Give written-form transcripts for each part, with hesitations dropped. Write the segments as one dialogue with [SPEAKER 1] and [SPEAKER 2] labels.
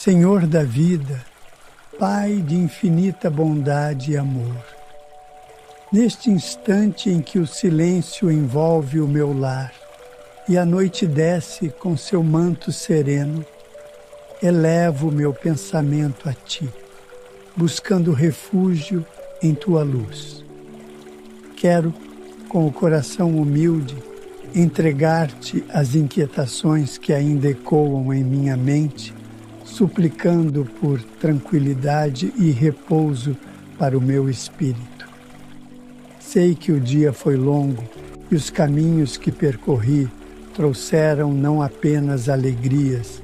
[SPEAKER 1] Senhor da vida, Pai de infinita bondade e amor, neste instante em que o silêncio envolve o meu lar e a noite desce com seu manto sereno, elevo meu pensamento a Ti, buscando refúgio em Tua luz. Quero, com o coração humilde, entregar-te as inquietações que ainda ecoam em minha mente, suplicando por tranquilidade e repouso para o meu espírito. Sei que o dia foi longo e os caminhos que percorri trouxeram não apenas alegrias,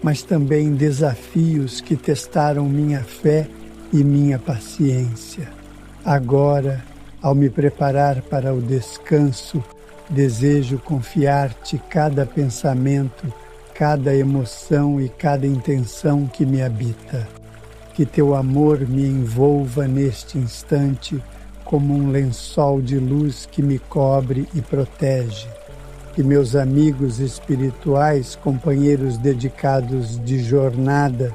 [SPEAKER 1] mas também desafios que testaram minha fé e minha paciência. Agora, ao me preparar para o descanso, desejo confiar-te cada pensamento, cada emoção e cada intenção que me habita. Que teu amor me envolva neste instante como um lençol de luz que me cobre e protege. Que meus amigos espirituais, companheiros dedicados de jornada,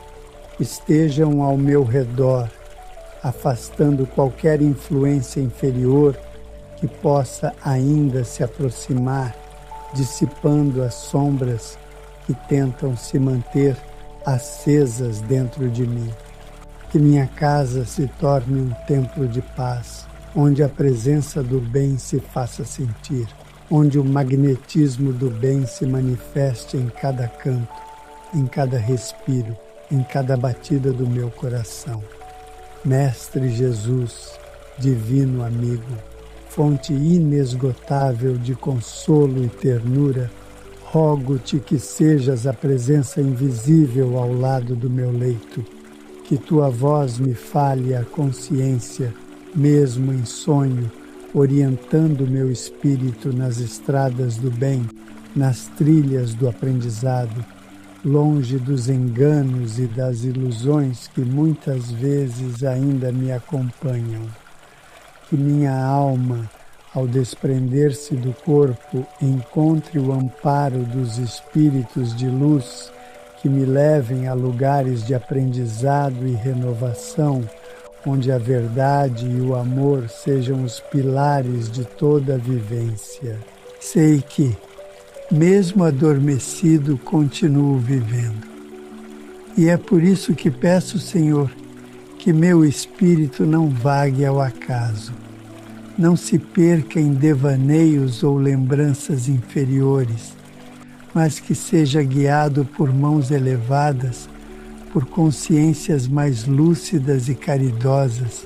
[SPEAKER 1] estejam ao meu redor, afastando qualquer influência inferior que possa ainda se aproximar, dissipando as sombras que tentam se manter acesas dentro de mim. Que minha casa se torne um templo de paz, onde a presença do bem se faça sentir, onde o magnetismo do bem se manifeste em cada canto, em cada respiro, em cada batida do meu coração. Mestre Jesus, divino amigo, fonte inesgotável de consolo e ternura, rogo-te que sejas a presença invisível ao lado do meu leito, que tua voz me fale a consciência, mesmo em sonho, orientando meu espírito nas estradas do bem, nas trilhas do aprendizado, longe dos enganos e das ilusões que muitas vezes ainda me acompanham. Que minha alma, ao desprender-se do corpo, encontre o amparo dos espíritos de luz que me levem a lugares de aprendizado e renovação, onde a verdade e o amor sejam os pilares de toda a vivência. Sei que, mesmo adormecido, continuo vivendo. E é por isso que peço, Senhor, que meu espírito não vague ao acaso, não se perca em devaneios ou lembranças inferiores, mas que seja guiado por mãos elevadas, por consciências mais lúcidas e caridosas,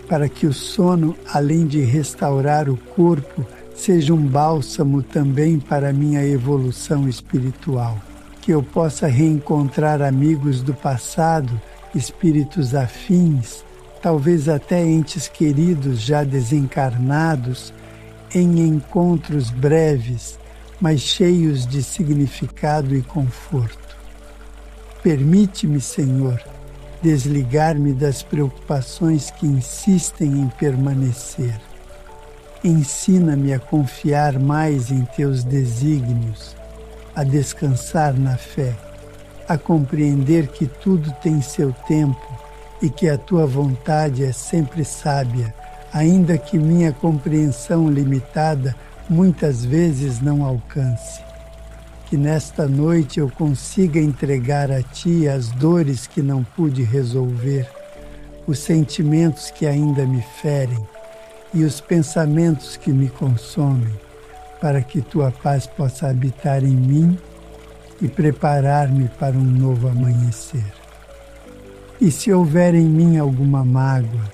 [SPEAKER 1] para que o sono, além de restaurar o corpo, seja um bálsamo também para a minha evolução espiritual. Que eu possa reencontrar amigos do passado, espíritos afins, talvez até entes queridos já desencarnados, em encontros breves, mas cheios de significado e conforto. Permite-me, Senhor, desligar-me das preocupações que insistem em permanecer. Ensina-me a confiar mais em teus desígnios, a descansar na fé, a compreender que tudo tem seu tempo e que a tua vontade é sempre sábia, ainda que minha compreensão limitada muitas vezes não alcance. Que nesta noite eu consiga entregar a ti as dores que não pude resolver, os sentimentos que ainda me ferem e os pensamentos que me consomem, para que tua paz possa habitar em mim e preparar-me para um novo amanhecer. E se houver em mim alguma mágoa,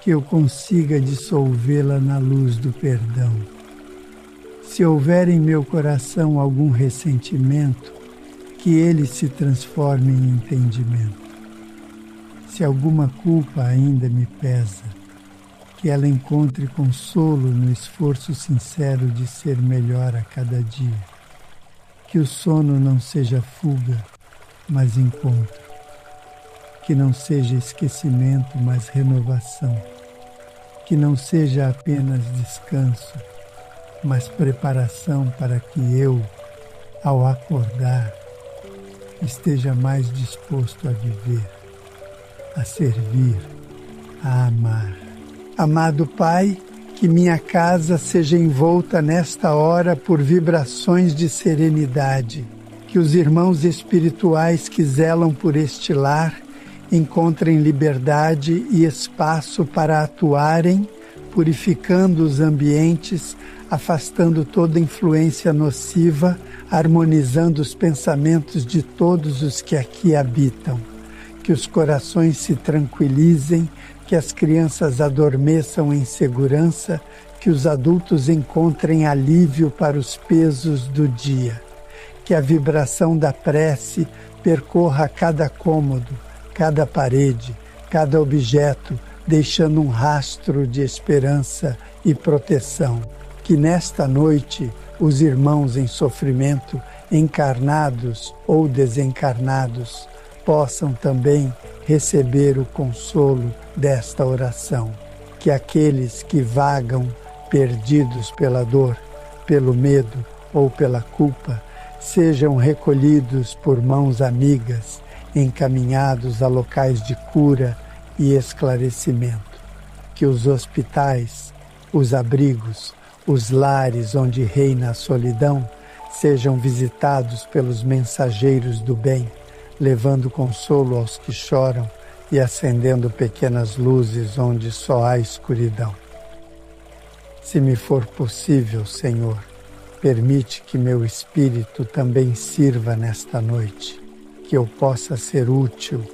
[SPEAKER 1] que eu consiga dissolvê-la na luz do perdão. Se houver em meu coração algum ressentimento, que ele se transforme em entendimento. Se alguma culpa ainda me pesa, que ela encontre consolo no esforço sincero de ser melhor a cada dia. Que o sono não seja fuga, mas encontro. Que não seja esquecimento, mas renovação. Que não seja apenas descanso, mas preparação para que eu, ao acordar, esteja mais disposto a viver, a servir, a amar. Amado Pai, que minha casa seja envolta nesta hora por vibrações de serenidade, que os irmãos espirituais que zelam por este lar encontrem liberdade e espaço para atuarem, purificando os ambientes, afastando toda influência nociva, harmonizando os pensamentos de todos os que aqui habitam. Que os corações se tranquilizem, que as crianças adormeçam em segurança, que os adultos encontrem alívio para os pesos do dia. Que a vibração da prece percorra cada cômodo, cada parede, cada objeto, deixando um rastro de esperança e proteção. Que nesta noite os irmãos em sofrimento, encarnados ou desencarnados, possam também receber o consolo desta oração. Que aqueles que vagam perdidos pela dor, pelo medo ou pela culpa, sejam recolhidos por mãos amigas, encaminhados a locais de cura e esclarecimento. Que os hospitais, os abrigos, os lares onde reina a solidão sejam visitados pelos mensageiros do bem, levando consolo aos que choram e acendendo pequenas luzes onde só há escuridão. Se me for possível, Senhor, permite que meu espírito também sirva nesta noite, que eu possa ser útil,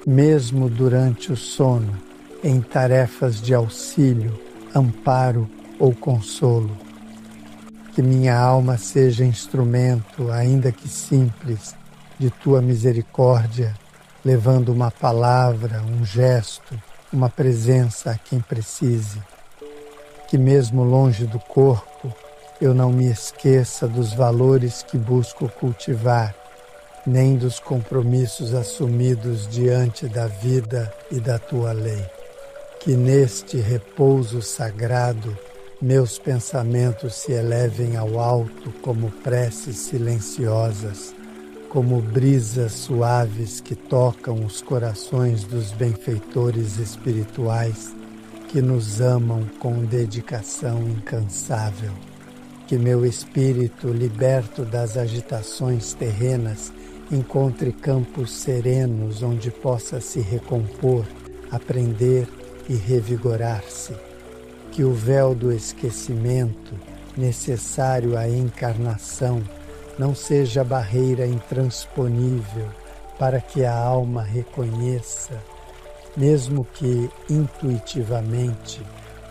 [SPEAKER 1] mesmo durante o sono, em tarefas de auxílio, amparo ou consolo. Que minha alma seja instrumento, ainda que simples, de Tua misericórdia, levando uma palavra, um gesto, uma presença a quem precise. Que mesmo longe do corpo, eu não me esqueça dos valores que busco cultivar, nem dos compromissos assumidos diante da vida e da Tua lei. Que neste repouso sagrado meus pensamentos se elevem ao alto como preces silenciosas, como brisas suaves que tocam os corações dos benfeitores espirituais que nos amam com dedicação incansável. Que meu espírito, liberto das agitações terrenas, encontre campos serenos onde possa se recompor, aprender e revigorar-se. Que o véu do esquecimento, necessário à encarnação, não seja barreira intransponível para que a alma reconheça, mesmo que intuitivamente,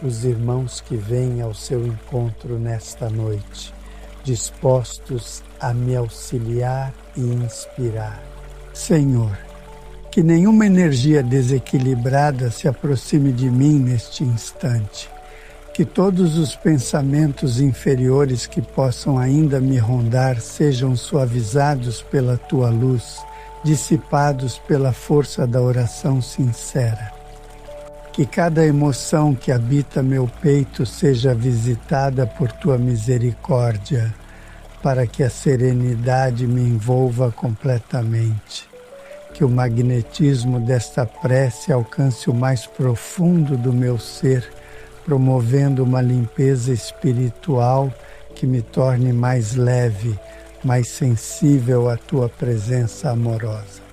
[SPEAKER 1] os irmãos que vêm ao seu encontro nesta noite, dispostos a me auxiliar e inspirar. Senhor, que nenhuma energia desequilibrada se aproxime de mim neste instante. Que todos os pensamentos inferiores que possam ainda me rondar sejam suavizados pela Tua luz, dissipados pela força da oração sincera. Que cada emoção que habita meu peito seja visitada por Tua misericórdia, para que a serenidade me envolva completamente. Que o magnetismo desta prece alcance o mais profundo do meu ser, promovendo uma limpeza espiritual que me torne mais leve, mais sensível à Tua presença amorosa.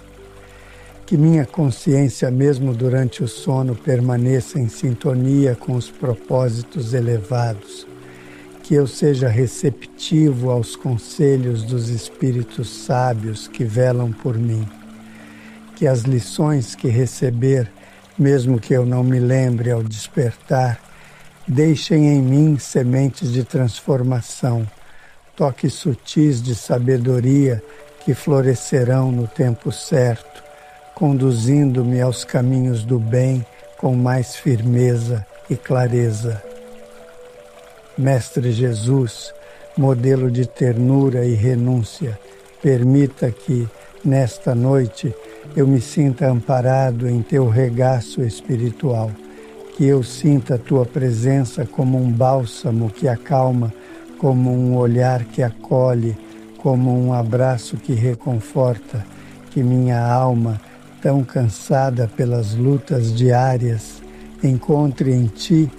[SPEAKER 1] Que minha consciência, mesmo durante o sono, permaneça em sintonia com os propósitos elevados. Que eu seja receptivo aos conselhos dos espíritos sábios que velam por mim. Que as lições que receber, mesmo que eu não me lembre ao despertar, deixem em mim sementes de transformação, toques sutis de sabedoria que florescerão no tempo certo, conduzindo-me aos caminhos do bem com mais firmeza e clareza. Mestre Jesus, modelo de ternura e renúncia, permita que, nesta noite, eu me sinta amparado em Teu regaço espiritual, que eu sinta a Tua presença como um bálsamo que acalma, como um olhar que acolhe, como um abraço que reconforta, Que minha alma, tão cansada pelas lutas diárias, encontre em Ti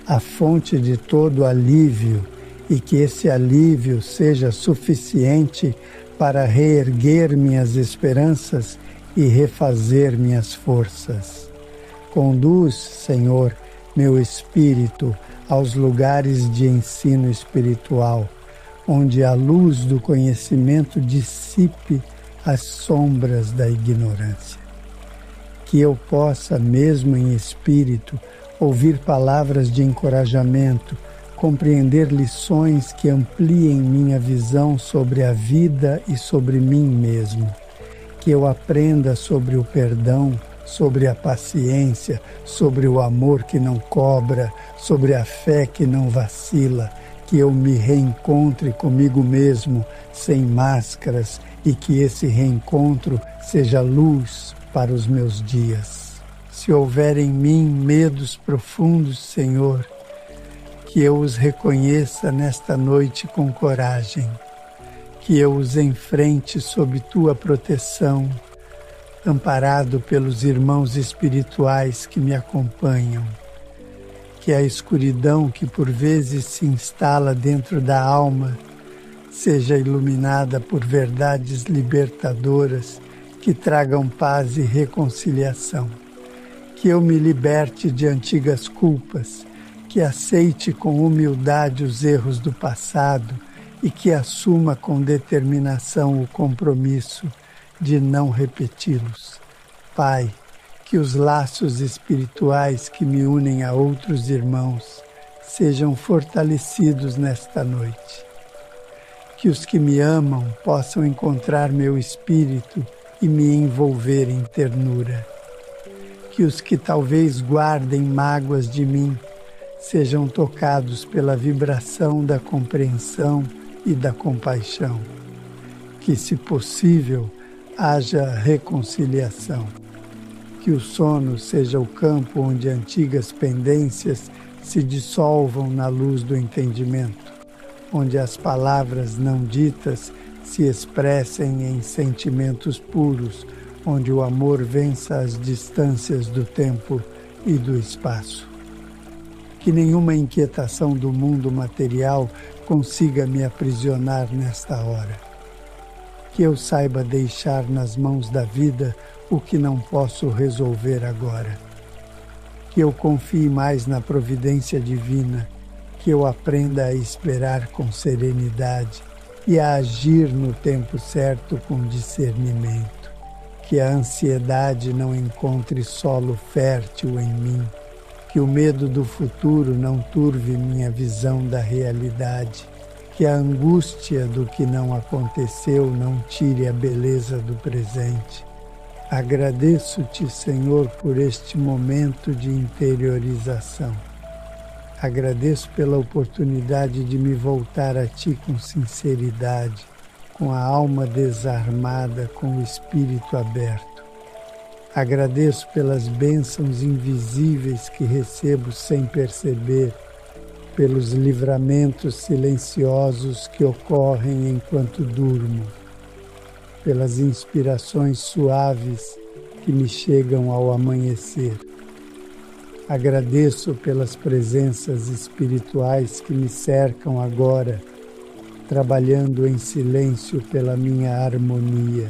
[SPEAKER 1] a fonte de todo alívio e que esse alívio seja suficiente para reerguer minhas esperanças e refazer minhas forças. Conduz, Senhor, meu espírito aos lugares de ensino espiritual, onde a luz do conhecimento dissipe as sombras da ignorância. Que eu possa, mesmo em espírito, ouvir palavras de encorajamento, compreender lições que ampliem minha visão sobre a vida e sobre mim mesmo. Que eu aprenda sobre o perdão, sobre a paciência, sobre o amor que não cobra, sobre a fé que não vacila. Que eu me reencontre comigo mesmo, sem máscaras, e que esse reencontro seja luz para os meus dias. Se houver em mim medos profundos, Senhor, que eu os reconheça nesta noite com coragem, que eu os enfrente sob Tua proteção, amparado pelos irmãos espirituais que me acompanham, que a escuridão que por vezes se instala dentro da alma seja iluminada por verdades libertadoras que tragam paz e reconciliação. Que eu me liberte de antigas culpas, que aceite com humildade os erros do passado e que assuma com determinação o compromisso de não repeti-los. Pai, que os laços espirituais que me unem a outros irmãos sejam fortalecidos nesta noite. Que os que me amam possam encontrar meu espírito e me envolver em ternura. Que os que talvez guardem mágoas de mim sejam tocados pela vibração da compreensão e da compaixão. Que, se possível, haja reconciliação. Que o sono seja o campo onde antigas pendências se dissolvam na luz do entendimento, onde as palavras não ditas se expressem em sentimentos puros, onde o amor vença as distâncias do tempo e do espaço. Que nenhuma inquietação do mundo material consiga me aprisionar nesta hora. Que eu saiba deixar nas mãos da vida o que não posso resolver agora. Que eu confie mais na providência divina, que eu aprenda a esperar com serenidade e a agir no tempo certo com discernimento. Que a ansiedade não encontre solo fértil em mim, que o medo do futuro não turve minha visão da realidade, que a angústia do que não aconteceu não tire a beleza do presente. Agradeço-te, Senhor, por este momento de interiorização. Agradeço pela oportunidade de me voltar a Ti com sinceridade, com a alma desarmada, com o espírito aberto. Agradeço pelas bênçãos invisíveis que recebo sem perceber, pelos livramentos silenciosos que ocorrem enquanto durmo, pelas inspirações suaves que me chegam ao amanhecer. Agradeço pelas presenças espirituais que me cercam agora, trabalhando em silêncio pela minha harmonia.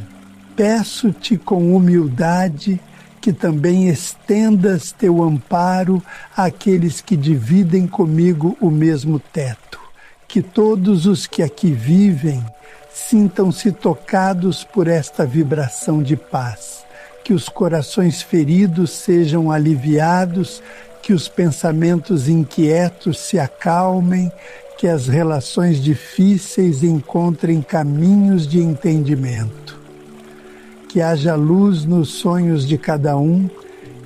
[SPEAKER 1] Peço-te com humildade que também estendas teu amparo àqueles que dividem comigo o mesmo teto, que todos os que aqui vivem sintam-se tocados por esta vibração de paz, que os corações feridos sejam aliviados, que os pensamentos inquietos se acalmem, que as relações difíceis encontrem caminhos de entendimento. Que haja luz nos sonhos de cada um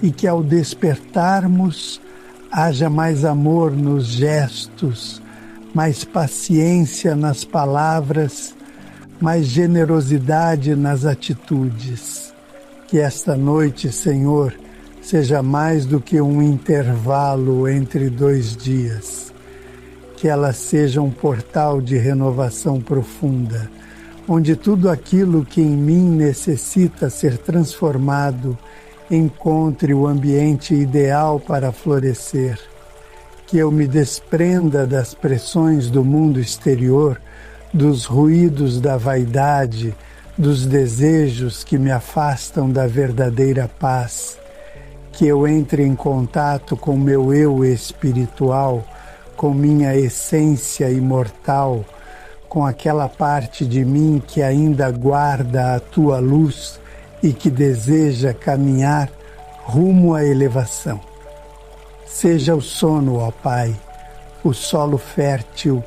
[SPEAKER 1] e que ao despertarmos haja mais amor nos gestos, mais paciência nas palavras, mais generosidade nas atitudes. Que esta noite, Senhor, seja mais do que um intervalo entre 2 dias. Que ela seja um portal de renovação profunda, onde tudo aquilo que em mim necessita ser transformado encontre o ambiente ideal para florescer, que eu me desprenda das pressões do mundo exterior, dos ruídos da vaidade, dos desejos que me afastam da verdadeira paz, que eu entre em contato com meu eu espiritual, com minha essência imortal, com aquela parte de mim que ainda guarda a tua luz e que deseja caminhar rumo à elevação. Seja o sono, ó Pai, o solo fértil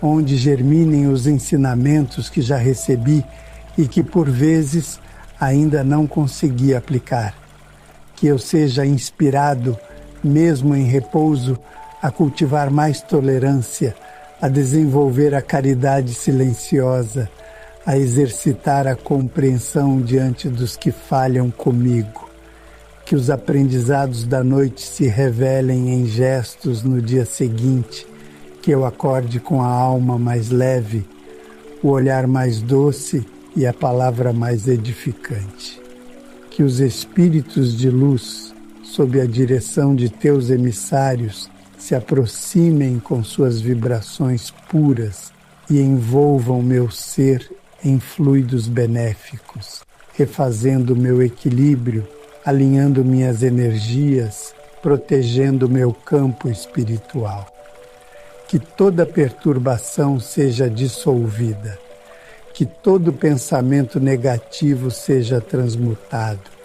[SPEAKER 1] onde germinem os ensinamentos que já recebi e que por vezes ainda não consegui aplicar. Que eu seja inspirado, mesmo em repouso, a cultivar mais tolerância, a desenvolver a caridade silenciosa, a exercitar a compreensão diante dos que falham comigo. Que os aprendizados da noite se revelem em gestos no dia seguinte, que eu acorde com a alma mais leve, o olhar mais doce e a palavra mais edificante. Que os espíritos de luz, sob a direção de teus emissários, se aproximem com suas vibrações puras e envolvam meu ser em fluidos benéficos, refazendo meu equilíbrio, alinhando minhas energias, protegendo meu campo espiritual. Que toda perturbação seja dissolvida, que todo pensamento negativo seja transmutado,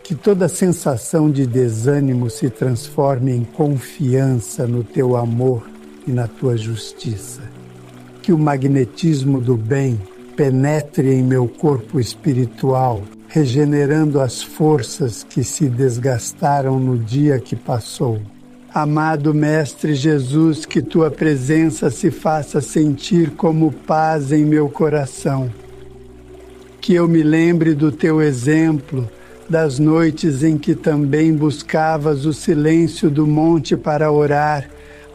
[SPEAKER 1] que toda sensação de desânimo se transforme em confiança no teu amor e na tua justiça. Que o magnetismo do bem penetre em meu corpo espiritual, regenerando as forças que se desgastaram no dia que passou. Amado Mestre Jesus, que tua presença se faça sentir como paz em meu coração. Que eu me lembre do teu exemplo, das noites em que também buscavas o silêncio do monte para orar,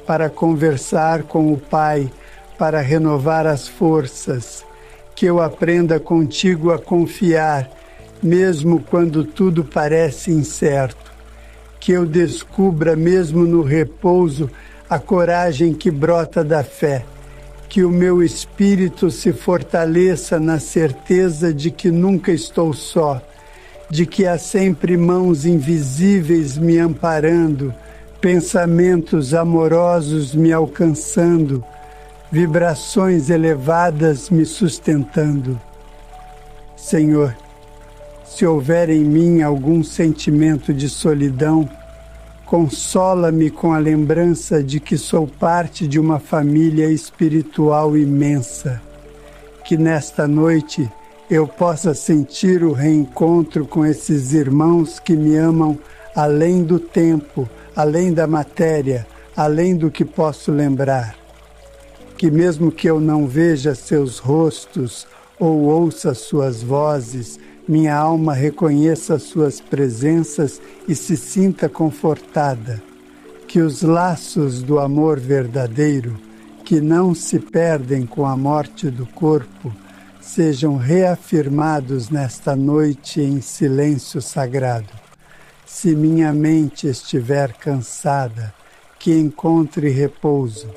[SPEAKER 1] para conversar com o Pai, para renovar as forças. Que eu aprenda contigo a confiar, mesmo quando tudo parece incerto. Que eu descubra, mesmo no repouso, a coragem que brota da fé. Que o meu espírito se fortaleça na certeza de que nunca estou só, de que há sempre mãos invisíveis me amparando, pensamentos amorosos me alcançando, vibrações elevadas me sustentando. Senhor, se houver em mim algum sentimento de solidão, consola-me com a lembrança de que sou parte de uma família espiritual imensa. Que nesta noite eu possa sentir o reencontro com esses irmãos que me amam além do tempo, além da matéria, além do que posso lembrar. Que mesmo que eu não veja seus rostos ou ouça suas vozes, minha alma reconheça suas presenças e se sinta confortada. Que os laços do amor verdadeiro, que não se perdem com a morte do corpo, sejam reafirmados nesta noite em silêncio sagrado. Se minha mente estiver cansada, que encontre repouso.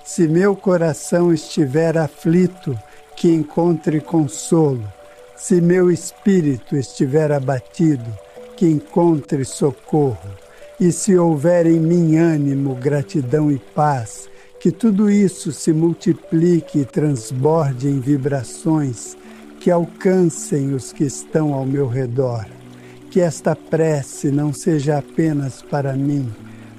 [SPEAKER 1] Se meu coração estiver aflito, que encontre consolo. Se meu espírito estiver abatido, que encontre socorro. E se houver em mim ânimo, gratidão e paz, que tudo isso se multiplique e transborde em vibrações que alcancem os que estão ao meu redor. Que esta prece não seja apenas para mim,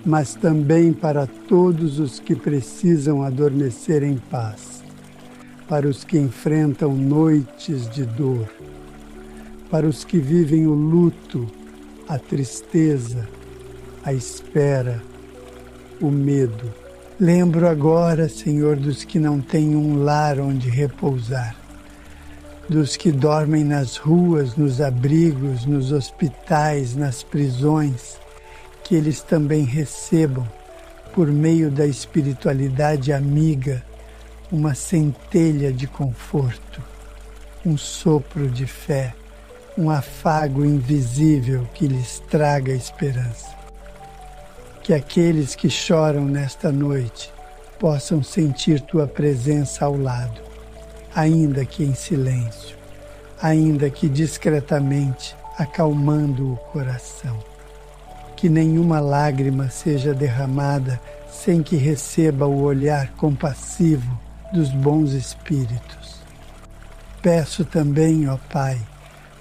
[SPEAKER 1] mas também para todos os que precisam adormecer em paz, para os que enfrentam noites de dor, para os que vivem o luto, a tristeza, a espera, o medo. Lembro agora, Senhor, dos que não têm um lar onde repousar, dos que dormem nas ruas, nos abrigos, nos hospitais, nas prisões, que eles também recebam, por meio da espiritualidade amiga, uma centelha de conforto, um sopro de fé, um afago invisível que lhes traga esperança. Que aqueles que choram nesta noite possam sentir tua presença ao lado, ainda que em silêncio, ainda que discretamente, acalmando o coração. Que nenhuma lágrima seja derramada sem que receba o olhar compassivo dos bons espíritos. Peço também, ó Pai,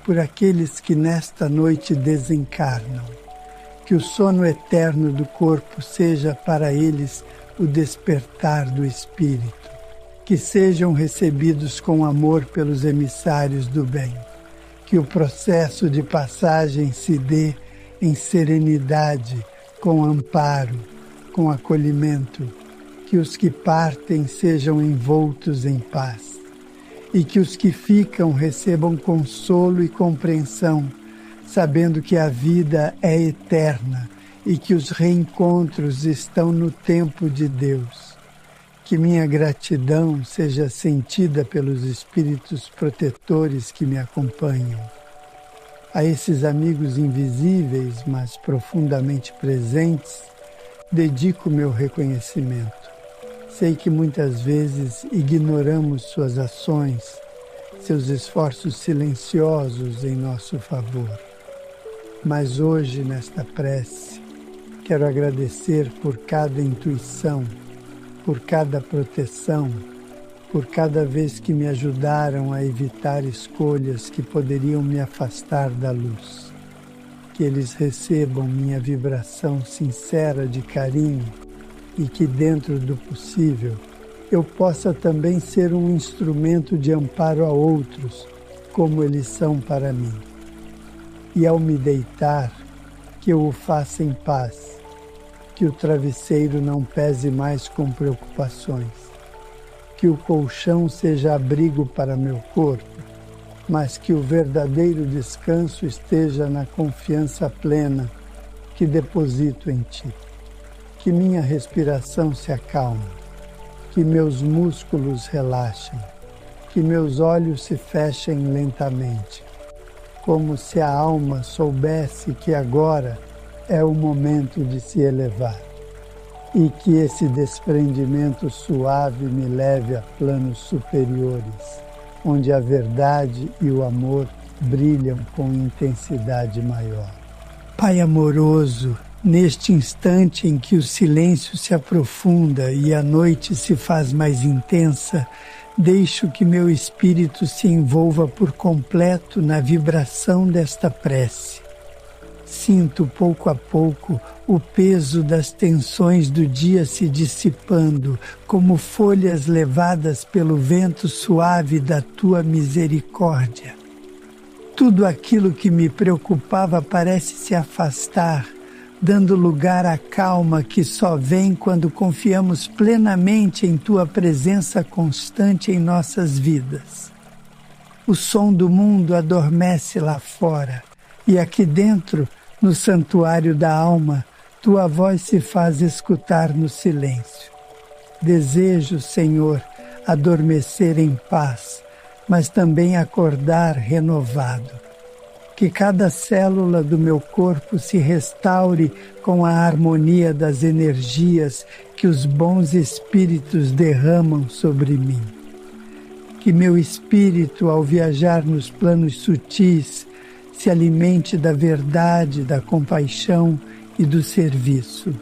[SPEAKER 1] por aqueles que nesta noite desencarnam, que o sono eterno do corpo seja para eles o despertar do espírito, que sejam recebidos com amor pelos emissários do bem, que o processo de passagem se dê em serenidade, com amparo, com acolhimento, que os que partem sejam envoltos em paz, e que os que ficam recebam consolo e compreensão, sabendo que a vida é eterna e que os reencontros estão no tempo de Deus. Que minha gratidão seja sentida pelos espíritos protetores que me acompanham. A esses amigos invisíveis, mas profundamente presentes, dedico meu reconhecimento. Sei que muitas vezes ignoramos suas ações, seus esforços silenciosos em nosso favor. Mas hoje, nesta prece, quero agradecer por cada intuição, por cada proteção, por cada vez que me ajudaram a evitar escolhas que poderiam me afastar da luz. Que eles recebam minha vibração sincera de carinho e que, dentro do possível, eu possa também ser um instrumento de amparo a outros, como eles são para mim. E ao me deitar, que eu o faça em paz, que o travesseiro não pese mais com preocupações, que o colchão seja abrigo para meu corpo, mas que o verdadeiro descanso esteja na confiança plena que deposito em Ti. Que minha respiração se acalme, que meus músculos relaxem, que meus olhos se fechem lentamente, como se a alma soubesse que agora é o momento de se elevar, e que esse desprendimento suave me leve a planos superiores, onde a verdade e o amor brilham com intensidade maior. Pai amoroso, neste instante em que o silêncio se aprofunda e a noite se faz mais intensa, deixo que meu espírito se envolva por completo na vibração desta prece. Sinto pouco a pouco o peso das tensões do dia se dissipando, como folhas levadas pelo vento suave da Tua misericórdia. Tudo aquilo que me preocupava parece se afastar, dando lugar à calma que só vem quando confiamos plenamente em Tua presença constante em nossas vidas. O som do mundo adormece lá fora, e aqui dentro, no santuário da alma, Tua voz se faz escutar no silêncio. Desejo, Senhor, adormecer em paz, mas também acordar renovado. Que cada célula do meu corpo se restaure com a harmonia das energias que os bons espíritos derramam sobre mim. Que meu espírito, ao viajar nos planos sutis, se alimente da verdade, da compaixão e do serviço.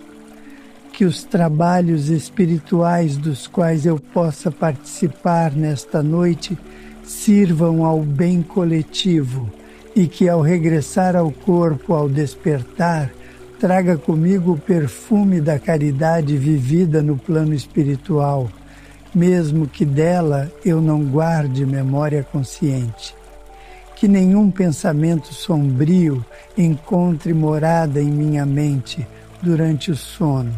[SPEAKER 1] Que os trabalhos espirituais dos quais eu possa participar nesta noite sirvam ao bem coletivo e que, ao regressar ao corpo, ao despertar, traga comigo o perfume da caridade vivida no plano espiritual, mesmo que dela eu não guarde memória consciente. Que nenhum pensamento sombrio encontre morada em minha mente durante o sono.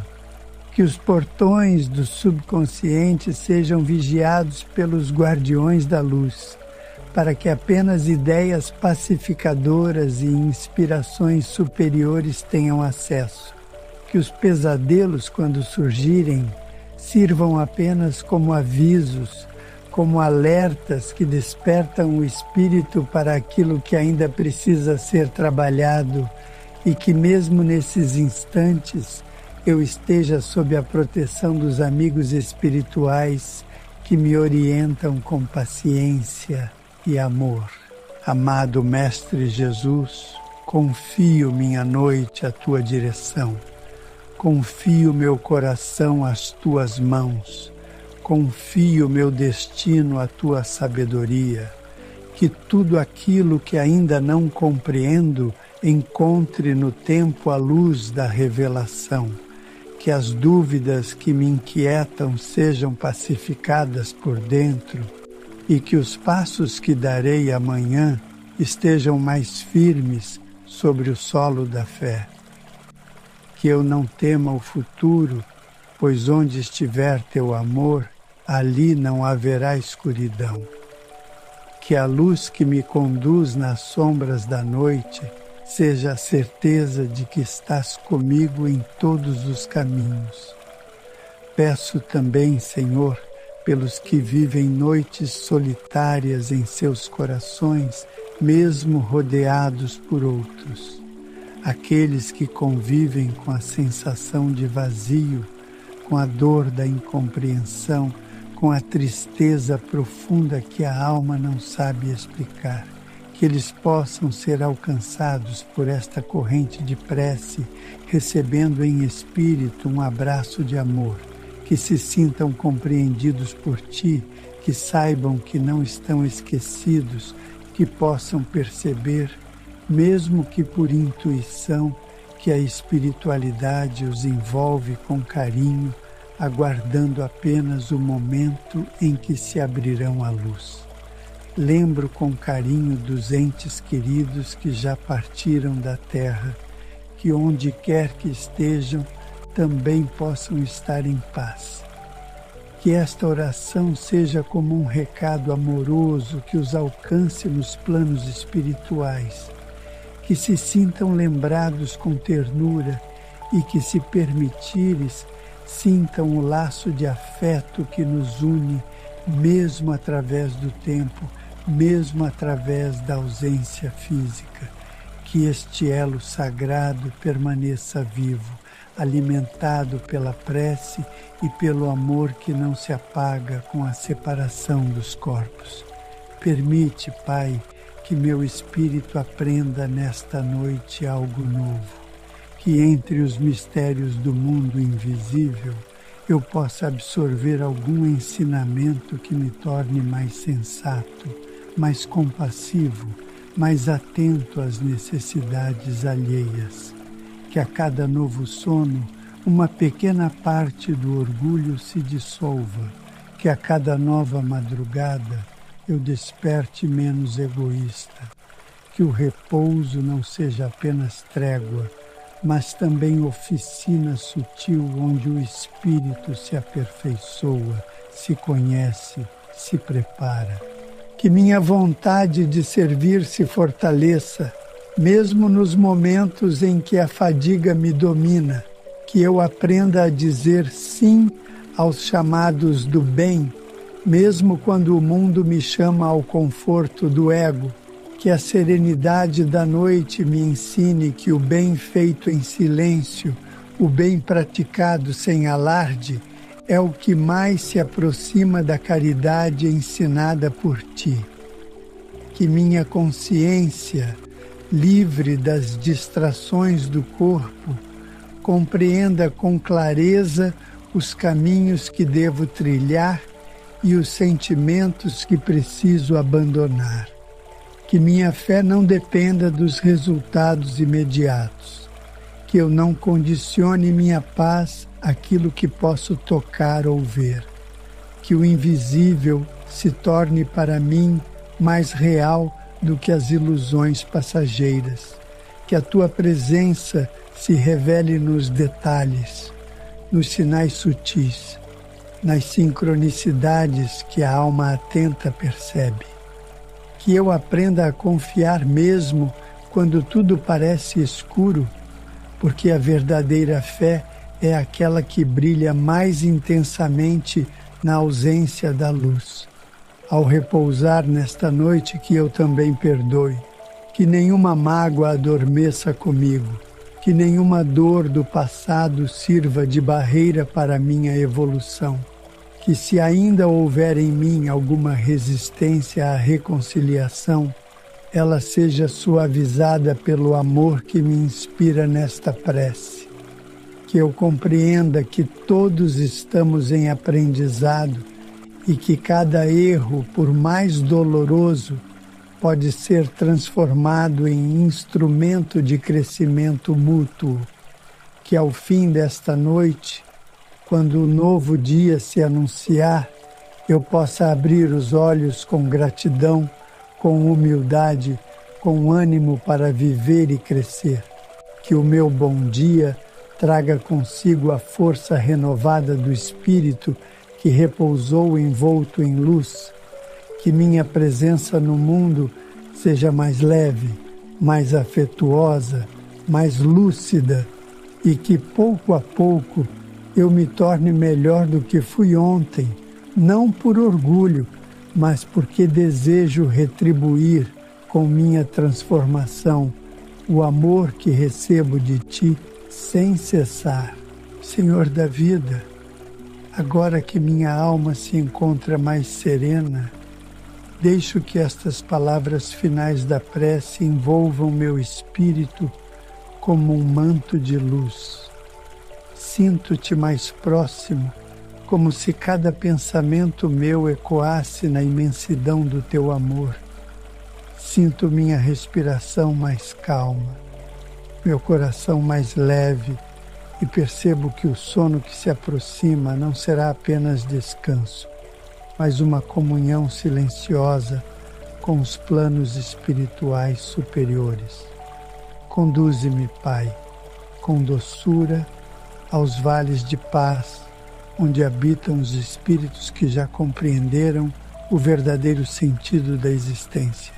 [SPEAKER 1] Que os portões do subconsciente sejam vigiados pelos guardiões da luz, para que apenas ideias pacificadoras e inspirações superiores tenham acesso. Que os pesadelos, quando surgirem, sirvam apenas como avisos, como alertas que despertam o espírito para aquilo que ainda precisa ser trabalhado e que mesmo nesses instantes eu esteja sob a proteção dos amigos espirituais que me orientam com paciência e amor. Amado Mestre Jesus, confio minha noite à tua direção. Confio meu coração às tuas mãos. Confio meu destino à tua sabedoria. Que tudo aquilo que ainda não compreendo encontre no tempo a luz da revelação. Que as dúvidas que me inquietam sejam pacificadas por dentro e que os passos que darei amanhã estejam mais firmes sobre o solo da fé. Que eu não tema o futuro, pois onde estiver teu amor, ali não haverá escuridão. Que a luz que me conduz nas sombras da noite seja a certeza de que estás comigo em todos os caminhos. Peço também, Senhor, pelos que vivem noites solitárias em seus corações, mesmo rodeados por outros. Aqueles que convivem com a sensação de vazio, com a dor da incompreensão, com a tristeza profunda que a alma não sabe explicar. Que eles possam ser alcançados por esta corrente de prece, recebendo em espírito um abraço de amor, que se sintam compreendidos por ti, que saibam que não estão esquecidos, que possam perceber, mesmo que por intuição, que a espiritualidade os envolve com carinho, aguardando apenas o momento em que se abrirão à luz. Lembro com carinho dos entes queridos que já partiram da terra, que onde quer que estejam, também possam estar em paz. Que esta oração seja como um recado amoroso que os alcance nos planos espirituais, que se sintam lembrados com ternura e que, se permitires, sintam o laço de afeto que nos une, mesmo através do tempo, mesmo através da ausência física. Que este elo sagrado permaneça vivo, alimentado pela prece e pelo amor que não se apaga com a separação dos corpos. Permite, Pai, que meu espírito aprenda nesta noite algo novo, que entre os mistérios do mundo invisível eu possa absorver algum ensinamento que me torne mais sensato, mais compassivo, mais atento às necessidades alheias. Que a cada novo sono, uma pequena parte do orgulho se dissolva, que a cada nova madrugada eu desperte menos egoísta, que o repouso não seja apenas trégua, mas também oficina sutil onde o espírito se aperfeiçoa, se conhece, se prepara. Que minha vontade de servir se fortaleça, mesmo nos momentos em que a fadiga me domina, que eu aprenda a dizer sim aos chamados do bem, mesmo quando o mundo me chama ao conforto do ego, que a serenidade da noite me ensine que o bem feito em silêncio, o bem praticado sem alarde, é o que mais se aproxima da caridade ensinada por ti. Que minha consciência, livre das distrações do corpo, compreenda com clareza os caminhos que devo trilhar e os sentimentos que preciso abandonar. Que minha fé não dependa dos resultados imediatos, que eu não condicione minha paz àquilo que posso tocar ou ver, que o invisível se torne para mim mais real do que as ilusões passageiras, que a tua presença se revele nos detalhes, nos sinais sutis, nas sincronicidades que a alma atenta percebe. Que eu aprenda a confiar mesmo quando tudo parece escuro, porque a verdadeira fé é aquela que brilha mais intensamente na ausência da luz. ao repousar nesta noite, que eu também perdoe, que nenhuma mágoa adormeça comigo, que nenhuma dor do passado sirva de barreira para minha evolução, que se ainda houver em mim alguma resistência à reconciliação, ela seja suavizada pelo amor que me inspira nesta prece, que eu compreenda que todos estamos em aprendizado e que cada erro, por mais doloroso, pode ser transformado em instrumento de crescimento mútuo, que ao fim desta noite, quando o novo dia se anunciar, eu possa abrir os olhos com gratidão, com humildade, com ânimo para viver e crescer. Que o meu bom dia traga consigo a força renovada do Espírito que repousou envolto em luz, que minha presença no mundo seja mais leve, mais afetuosa, mais lúcida e que pouco a pouco eu me torne melhor do que fui ontem, não por orgulho, mas porque desejo retribuir com minha transformação o amor que recebo de Ti sem cessar. Senhor da vida, agora que minha alma se encontra mais serena, deixo que estas palavras finais da prece envolvam meu espírito como um manto de luz. Sinto-te mais próximo, como se cada pensamento meu ecoasse na imensidão do teu amor. Sinto minha respiração mais calma, meu coração mais leve, e percebo que o sono que se aproxima não será apenas descanso, mas uma comunhão silenciosa com os planos espirituais superiores. Conduze-me, Pai, com doçura aos vales de paz, onde habitam os espíritos que já compreenderam o verdadeiro sentido da existência.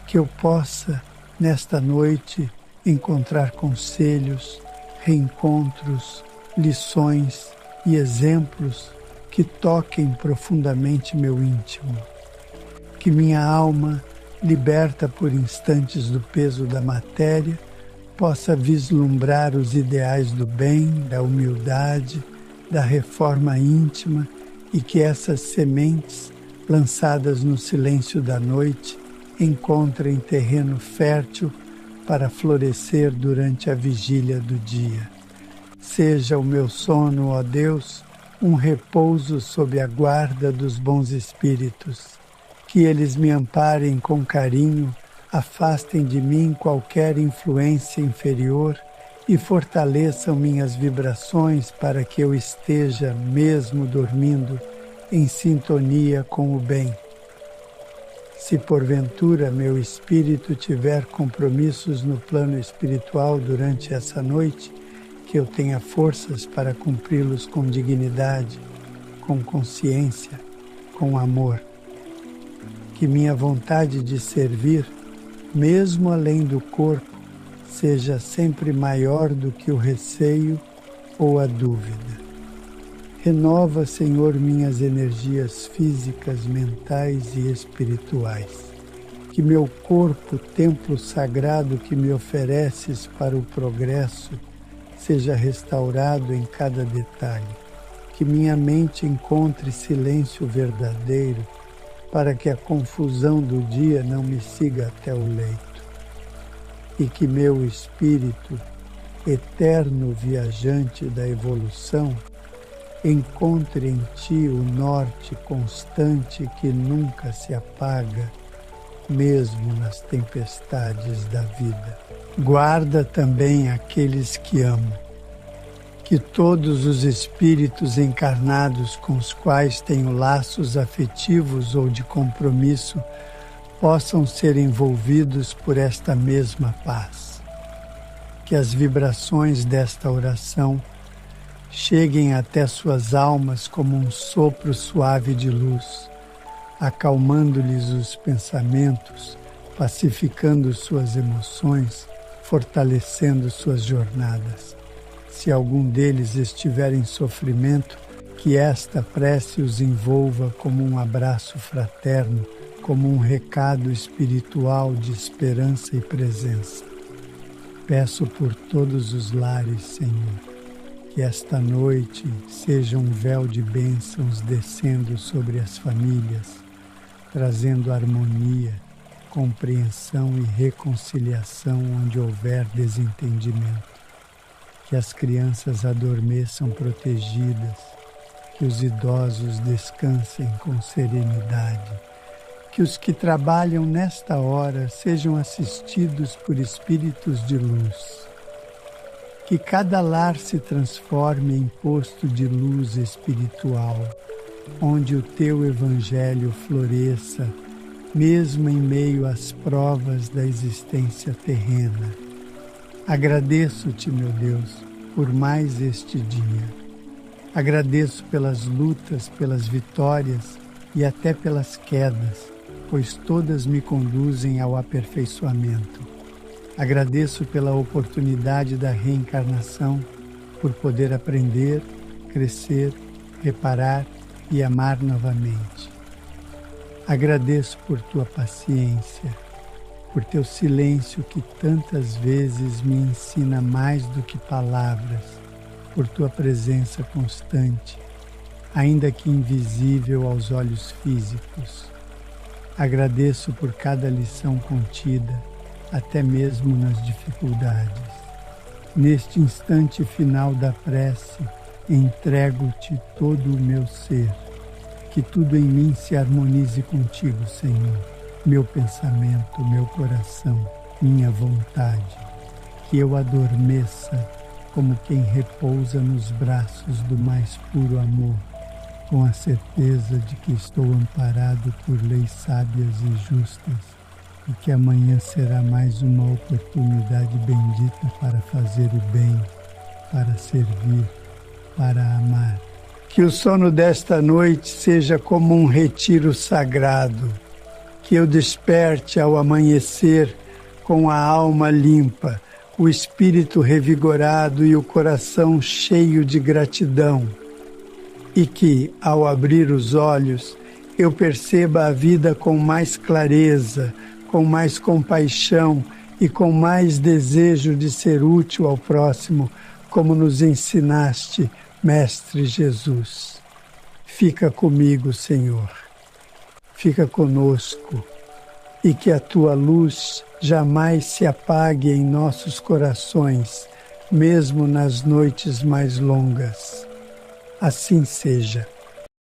[SPEAKER 1] Que eu possa, nesta noite, encontrar conselhos, reencontros, lições e exemplos que toquem profundamente meu íntimo. Que minha alma, liberta por instantes do peso da matéria, possa vislumbrar os ideais do bem, da humildade, da reforma íntima, e que essas sementes, lançadas no silêncio da noite, encontrem terreno fértil para florescer durante a vigília do dia. Seja o meu sono, ó Deus, um repouso sob a guarda dos bons espíritos. Que eles me amparem com carinho, afastem de mim qualquer influência inferior e fortaleçam minhas vibrações para que eu esteja, mesmo dormindo, em sintonia com o bem. Se porventura meu espírito tiver compromissos no plano espiritual durante essa noite, que eu tenha forças para cumpri-los com dignidade, com consciência, com amor. Que minha vontade de servir, mesmo além do corpo, seja sempre maior do que o receio ou a dúvida. Renova, Senhor, minhas energias físicas, mentais e espirituais. Que meu corpo, templo sagrado que me ofereces para o progresso, seja restaurado em cada detalhe. Que minha mente encontre silêncio verdadeiro, para que a confusão do dia não me siga até o leito. E que meu espírito, eterno viajante da evolução, encontre em Ti o norte constante que nunca se apaga, mesmo nas tempestades da vida. Guarda também aqueles que amo. Que todos os espíritos encarnados com os quais tenho laços afetivos ou de compromisso possam ser envolvidos por esta mesma paz. Que as vibrações desta oração cheguem até suas almas como um sopro suave de luz, acalmando-lhes os pensamentos, pacificando suas emoções, fortalecendo suas jornadas. Se algum deles estiver em sofrimento, Que esta prece os envolva como um abraço fraterno, como um recado espiritual de esperança e presença. Peço por todos os lares, Senhor, que esta noite seja um véu de bênçãos descendo sobre as famílias, trazendo harmonia, compreensão e reconciliação onde houver desentendimento. Que as crianças adormeçam protegidas, que os idosos descansem com serenidade, que os que trabalham nesta hora sejam assistidos por espíritos de luz, que cada lar se transforme em posto de luz espiritual, onde o teu evangelho floresça, mesmo em meio às provas da existência terrena. Agradeço-te, meu Deus, por mais este dia. Agradeço pelas lutas, pelas vitórias e até pelas quedas, pois todas me conduzem ao aperfeiçoamento. Agradeço pela oportunidade da reencarnação, por poder aprender, crescer, reparar e amar novamente. Agradeço por tua paciência, por teu silêncio que tantas vezes me ensina mais do que palavras, por tua presença constante, ainda que invisível aos olhos físicos. Agradeço por cada lição contida, até mesmo nas dificuldades. Neste instante final da prece, entrego-te todo o meu ser. Que tudo em mim se harmonize contigo, Senhor. Meu pensamento, meu coração, minha vontade. Que eu adormeça como quem repousa nos braços do mais puro amor, com a certeza de que estou amparado por leis sábias e justas e que amanhã será mais uma oportunidade bendita para fazer o bem, para servir, para amar. Que o sono desta noite seja como um retiro sagrado, que eu desperte ao amanhecer com a alma limpa, o espírito revigorado e o coração cheio de gratidão, e que, ao abrir os olhos, eu perceba a vida com mais clareza, com mais compaixão e com mais desejo de ser útil ao próximo, como nos ensinaste, Mestre Jesus. Fica comigo, Senhor. Fica conosco, e que a tua luz jamais se apague em nossos corações, mesmo nas noites mais longas. Assim seja.